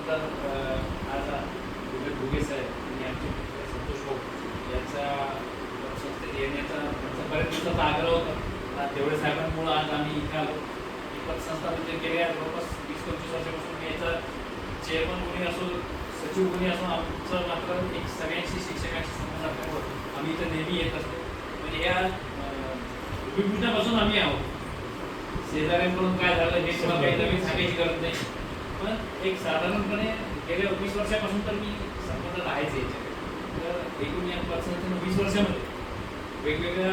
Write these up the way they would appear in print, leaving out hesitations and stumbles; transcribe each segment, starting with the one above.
त्यानंतर आज भुगे साहेब आणि आमचे संतोष भाऊ यांचा संस्थेत येण्याचा त्यांचा बऱ्याच दिवसाचा आग्रह होता. तेवढे साहेबांमुळे आज आम्ही इथे आलो. ही पतसंस्था म्हणजे गेल्या जवळपास 20-25 वर्षापासून याचा चेअरमन कोणी असो, सचिव कोणी असो, आमचं मात्र एक सगळ्यांशी शिक्षकांशी संबंध असल्यामुळे आम्ही इथं नेहमी येत असतो. म्हणजे या उभीपासून आम्ही आहोत. शेजाऱ्यांकडून काय झालं हे तुम्हाला काही नवीन सांगायची गरज नाही, पण एक साधारणपणे गेल्या 20 वर्षापासून तर मी संबंधात आहेच याच्याकडे. तर एकूण या पतसंस्थेनं 20 वर्षामध्ये वेगवेगळ्या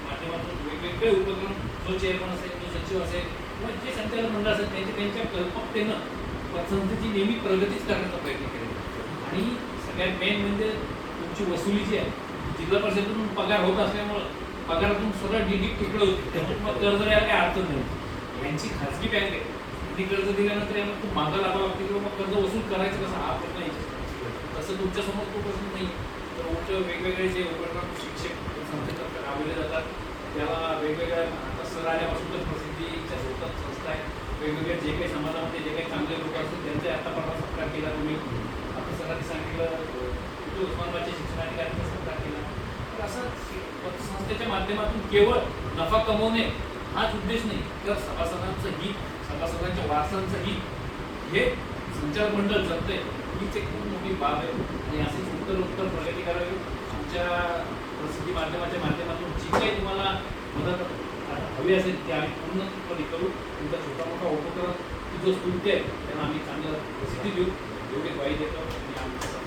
माध्यमातून वेगवेगळे उपक्रम, जो चेअरमन असेल, जो सचिव असेल किंवा जे संचालक मंडळ असेल, त्यांच्या कल्पकतेनं पतसंस्थेची नेहमी प्रगतीच करण्याचा प्रयत्न केला. आणि सगळ्यात मेन म्हणजे तुमची वसुली जी आहे, जिल्हा परिषदेतून पगार होत असल्यामुळं पगारातून सगळं डिडीक तुकडं होते, त्यामुळे मग कर्ज द्यायला काही अडचण नाही. यांची खाजगी बँक आहे, ती कर्ज दिल्यानंतर यांना खूप मागं लागावं लागते किंवा मग कर्ज वसूल करायचं कसं हा प्रश्न यायचा. तसं तुमच्यासमोर तो प्रश्न नाही. तर उलट वेगवेगळे जे उपक्रम शिक्षक संस्थेतर्फे राबवले जातात, त्याला वेगवेगळ्या आता सर आल्यापासून तर प्रसिद्धीच्या स्वतः संस्था आहे. वेगवेगळे जे काही समाजामध्ये जे काही चांगले लोक असतील त्यांचे आतापर्यंत सत्कार केला तुम्ही. आता सरांनी सांगितलं उस्मानाबादच्या शिक्षणाधिकाऱ्यांचा सत्कार केला. तर असं संस्थेच्या माध्यमातून केवळ नफा कमवणे हाच उद्देश नाही, तर सभासदांचं हित, सभासदांच्या वारसांचं हित हे संचालक मंडळ जपतंय, हीच एक खूप मोठी बाब आहे. आणि अशीच उत्तर प्रगती करावी. आमच्या प्रसिद्धी माध्यमाच्या माध्यमातून जी काही तुम्हाला मदत हवी असेल ती आम्ही पूर्णपणे करू. तुमचा छोटा मोठा उपक्रम जो स्फूर्ती आहे त्यांना आम्ही चांगलं प्रसिद्धी देऊ, एवढी ग्वाही देतो. आणि आमचं